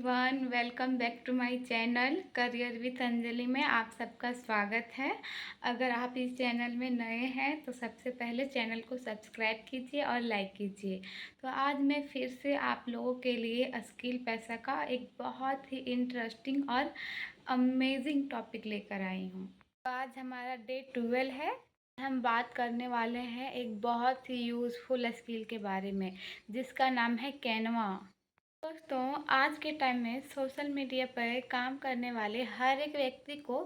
Everyone, welcome back to my channel career with Anjali में आप सबका स्वागत है। अगर आप इस चैनल में नए हैं तो सबसे पहले चैनल को सब्सक्राइब कीजिए और लाइक कीजिए। तो आज मैं फिर से आप लोगों के लिए स्किल पैसा का एक बहुत ही इंटरेस्टिंग और अमेजिंग टॉपिक लेकर आई हूँ। तो आज हमारा डे 12 है। हम बात करने वाले हैं एक बहुत ही यूज़फुल स्किल के बारे में जिसका नाम है कैनवा। दोस्तों, आज के टाइम में सोशल मीडिया पर काम करने वाले हर एक व्यक्ति को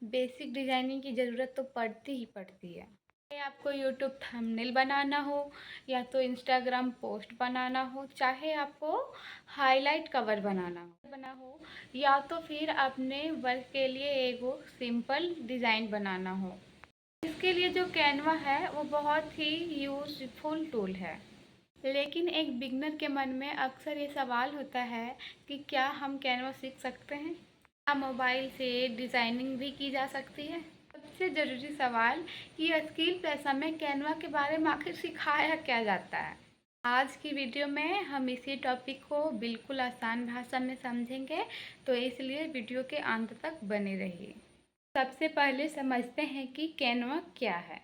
बेसिक डिज़ाइनिंग की ज़रूरत तो पड़ती ही पड़ती है। चाहे आपको यूट्यूब थंबनेल बनाना हो या तो इंस्टाग्राम पोस्ट बनाना हो, चाहे आपको हाईलाइट कवर बना हो या तो फिर अपने वर्क के लिए एक सिंपल डिज़ाइन बनाना हो। इसके लिए जो कैनवा है वो बहुत ही यूज़फुल टूल है। लेकिन एक बिगनर के मन में अक्सर ये सवाल होता है कि क्या हम कैनवा सीख सकते हैं? क्या मोबाइल से डिज़ाइनिंग भी की जा सकती है? सबसे ज़रूरी सवाल कि स्किल पैसा में कैनवा के बारे में आखिर सिखाया क्या जाता है? आज की वीडियो में हम इसी टॉपिक को बिल्कुल आसान भाषा में समझेंगे, तो इसलिए वीडियो के अंत तक बने रहिए। सबसे पहले समझते हैं कि कैनवा क्या है।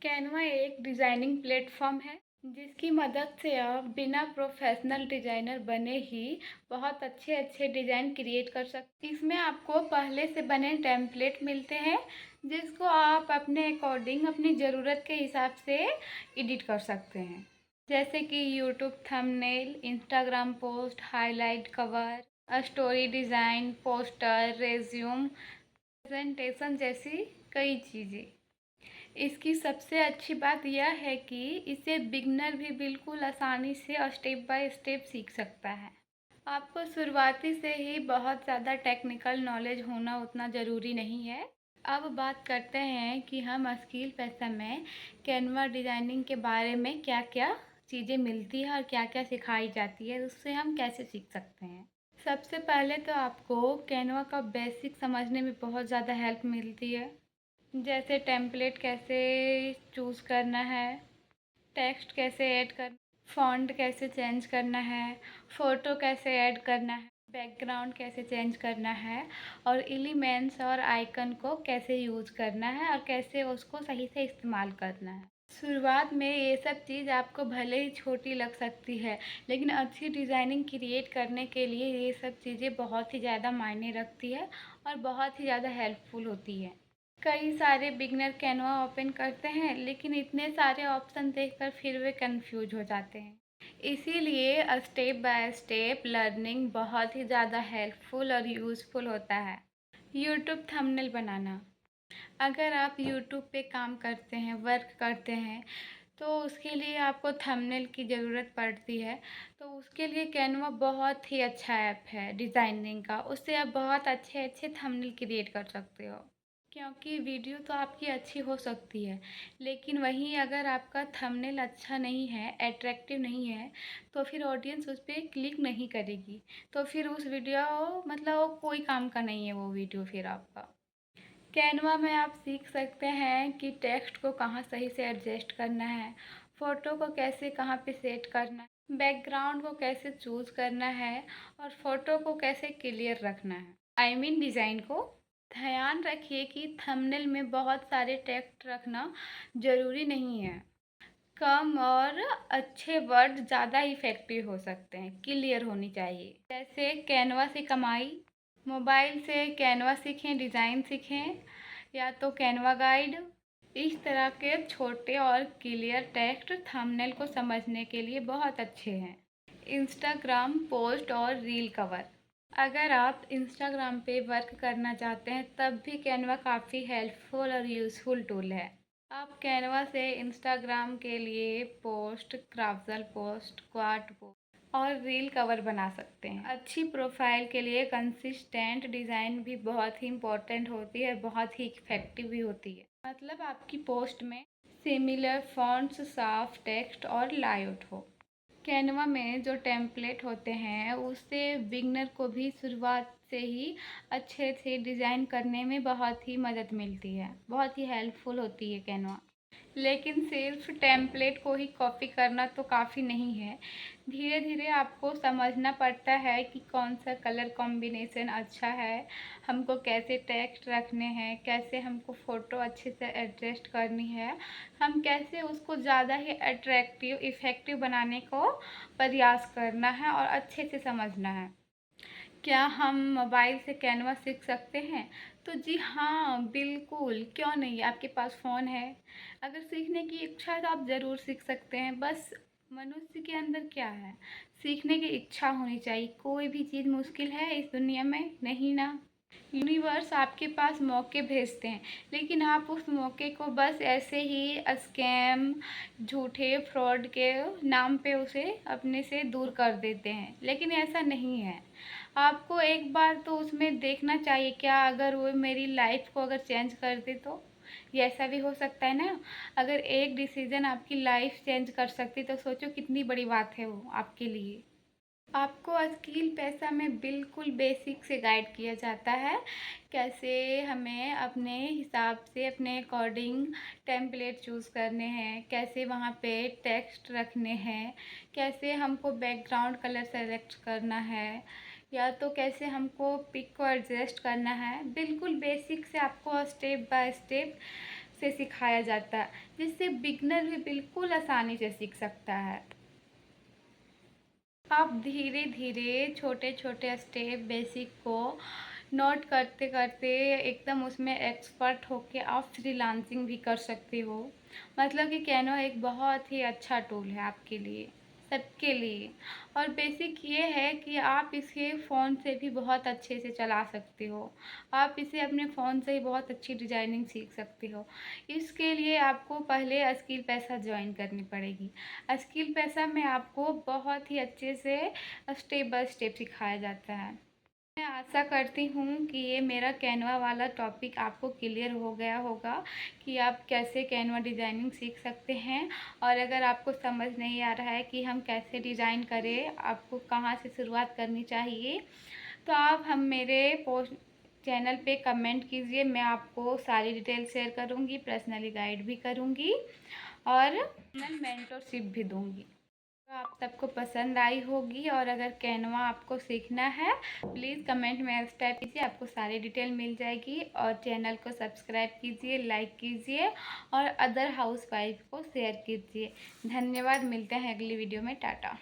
कैनवा एक डिज़ाइनिंग प्लेटफॉर्म है जिसकी मदद से आप बिना प्रोफेशनल डिज़ाइनर बने ही बहुत अच्छे अच्छे डिज़ाइन क्रिएट कर सकते हैं। इसमें आपको पहले से बने टेम्पलेट मिलते हैं जिसको आप अपने अकॉर्डिंग अपनी ज़रूरत के हिसाब से एडिट कर सकते हैं, जैसे कि YouTube thumbnail, Instagram post, highlight cover, story design, poster, resume, presentation जैसी कई चीज़ें। इसकी सबसे अच्छी बात यह है कि इसे बिगनर भी बिल्कुल आसानी से और स्टेप बाय स्टेप सीख सकता है। आपको शुरुआती से ही बहुत ज़्यादा टेक्निकल नॉलेज होना उतना ज़रूरी नहीं है। अब बात करते हैं कि हम स्किल पैसा में कैनवा डिज़ाइनिंग के बारे में क्या क्या चीज़ें मिलती है और क्या क्या सिखाई जाती है, उससे हम कैसे सीख सकते हैं। सबसे पहले तो आपको कैनवा का बेसिक समझने में बहुत ज़्यादा हेल्प मिलती है, जैसे टेम्पलेट कैसे चूज़ करना है, टेक्स्ट कैसे ऐड कर, फ़ॉन्ट कैसे चेंज करना है, फ़ोटो कैसे ऐड करना है, बैकग्राउंड कैसे चेंज करना है और एलिमेंट्स और आइकन को कैसे यूज़ करना है और कैसे उसको सही से इस्तेमाल करना है। शुरुआत में ये सब चीज़ आपको भले ही छोटी लग सकती है, लेकिन अच्छी डिज़ाइनिंग क्रिएट करने के लिए ये सब चीज़ें बहुत ही ज़्यादा मायने रखती है और बहुत ही ज़्यादा हेल्पफुल होती है। कई सारे बिगनर कैनवा ओपन करते हैं लेकिन इतने सारे ऑप्शन देखकर फिर वे कंफ्यूज हो जाते हैं। इसीलिए स्टेप बाय स्टेप लर्निंग बहुत ही ज़्यादा हेल्पफुल और यूज़फुल होता है। यूट्यूब थंबनेल बनाना। अगर आप यूट्यूब पे काम करते हैं, वर्क करते हैं, तो उसके लिए आपको थंबनेल की ज़रूरत पड़ती है। तो उसके लिए कैनवा बहुत ही अच्छा ऐप है डिज़ाइनिंग का। उससे आप बहुत अच्छे अच्छे थंबनेल क्रिएट कर सकते हो, क्योंकि वीडियो तो आपकी अच्छी हो सकती है, लेकिन वहीं अगर आपका थंबनेल अच्छा नहीं है, अट्रैक्टिव नहीं है, तो फिर ऑडियंस उस पर क्लिक नहीं करेगी। तो फिर उस वीडियो मतलब कोई काम का नहीं है वो वीडियो फिर आपका। कैनवा में आप सीख सकते हैं कि टेक्स्ट को कहाँ सही से एडजस्ट करना है, फ़ोटो को कैसे कहाँ पे सेट करना है, बैकग्राउंड को कैसे चूज़ करना है और फ़ोटो को कैसे क्लियर रखना है, डिज़ाइन को। ध्यान रखिए कि थंबनेल में बहुत सारे टेक्स्ट रखना ज़रूरी नहीं है। कम और अच्छे वर्ड ज़्यादा इफ़ेक्टिव हो सकते हैं, क्लियर होनी चाहिए। जैसे कैनवा से कमाई, मोबाइल से कैनवा सीखें, डिज़ाइन सीखें, या तो कैनवा गाइड। इस तरह के छोटे और क्लियर टेक्स्ट थंबनेल को समझने के लिए बहुत अच्छे हैं। इंस्टाग्राम पोस्ट और रील कवर। अगर आप इंस्टाग्राम पे वर्क करना चाहते हैं तब भी कैनवा काफ़ी हेल्पफुल और यूज़फुल टूल है। आप कैनवा से इंस्टाग्राम के लिए पोस्ट, क्राफ्टल पोस्ट, क्वाड पोस्ट और रील कवर बना सकते हैं। अच्छी प्रोफाइल के लिए कंसिस्टेंट डिज़ाइन भी बहुत ही इम्पोर्टेंट होती है, बहुत ही इफेक्टिव भी होती है। मतलब आपकी पोस्ट में सिमिलर फॉन्ट्स, साफ टेक्स्ट और लायोट हो। कैनवा में जो टेम्पलेट होते हैं उससे बिगनर को भी शुरुआत से ही अच्छे से डिज़ाइन करने में बहुत ही मदद मिलती है, बहुत ही हेल्पफुल होती है कैनवा। लेकिन सिर्फ टेम्पलेट को ही कॉपी करना तो काफ़ी नहीं है। धीरे धीरे आपको समझना पड़ता है कि कौन सा कलर कॉम्बिनेशन अच्छा है, हमको कैसे टेक्स्ट रखने हैं, कैसे हमको फ़ोटो अच्छे से एडजस्ट करनी है, हम कैसे उसको ज़्यादा ही अट्रैक्टिव इफ़ेक्टिव बनाने को प्रयास करना है और अच्छे से समझना है। क्या हम मोबाइल से कैनवा सीख सकते हैं? तो जी हाँ, बिल्कुल, क्यों नहीं? आपके पास फ़ोन है, अगर सीखने की इच्छा है तो आप ज़रूर सीख सकते हैं। बस मनुष्य के अंदर क्या है? सीखने की इच्छा होनी चाहिए। कोई भी चीज़ मुश्किल है इस दुनिया में? नहीं ना। यूनिवर्स आपके पास मौके भेजते हैं, लेकिन आप उस मौके को बस ऐसे ही स्कैम, झूठे फ्रॉड के नाम पे उसे अपने से दूर कर देते हैं, लेकिन ऐसा नहीं है। आपको एक बार तो उसमें देखना चाहिए, क्या अगर वो मेरी लाइफ को अगर चेंज कर दे तो? ये ऐसा भी हो सकता है ना। अगर एक डिसीजन आपकी लाइफ चेंज कर सकती तो सोचो कितनी बड़ी बात है वो आपके लिए। आपको स्किल पैसा में बिल्कुल बेसिक से गाइड किया जाता है, कैसे हमें अपने हिसाब से अपने अकॉर्डिंग टेम्पलेट चूज़ करने हैं, कैसे वहाँ पे टेक्स्ट रखने हैं, कैसे हमको बैकग्राउंड कलर सेलेक्ट करना है, या तो कैसे हमको पिक को एडजस्ट करना है। बिल्कुल बेसिक से आपको स्टेप बाय स्टेप से सिखाया जाता है, जिससे बिगनर भी बिल्कुल आसानी से सीख सकता है। आप धीरे धीरे छोटे छोटे स्टेप बेसिक को नोट करते करते एकदम उसमें एक्सपर्ट होके आप फ्रीलांसिंग भी कर सकते हो। मतलब कि कैनवा एक बहुत ही अच्छा टूल है आपके लिए, सबके लिए। और बेसिक ये है कि आप इसे फ़ोन से भी बहुत अच्छे से चला सकते हो। आप इसे अपने फ़ोन से ही बहुत अच्छी डिज़ाइनिंग सीख सकते हो। इसके लिए आपको पहले स्किल पैसा ज्वाइन करनी पड़ेगी। स्किल पैसा में आपको बहुत ही अच्छे से स्टेप बाय स्टेप सिखाया जाता है। मैं आशा करती हूँ कि ये मेरा कैनवा वाला टॉपिक आपको क्लियर हो गया होगा कि आप कैसे कैनवा डिज़ाइनिंग सीख सकते हैं। और अगर आपको समझ नहीं आ रहा है कि हम कैसे डिज़ाइन करें, आपको कहाँ से शुरुआत करनी चाहिए, तो आप हम मेरे पोस्ट चैनल पे कमेंट कीजिए। मैं आपको सारी डिटेल शेयर करूँगी, पर्सनली गाइड भी करूँगी और मेंटरशिप भी दूँगी। तो आप सबको पसंद आई होगी। और अगर कैनवा आपको सीखना है, प्लीज़ कमेंट में इस टाइप कीजिए, आपको सारी डिटेल मिल जाएगी। और चैनल को सब्सक्राइब कीजिए, लाइक कीजिए और अदर हाउस वाइफ को शेयर कीजिए। धन्यवाद, मिलते हैं अगली वीडियो में। टाटा।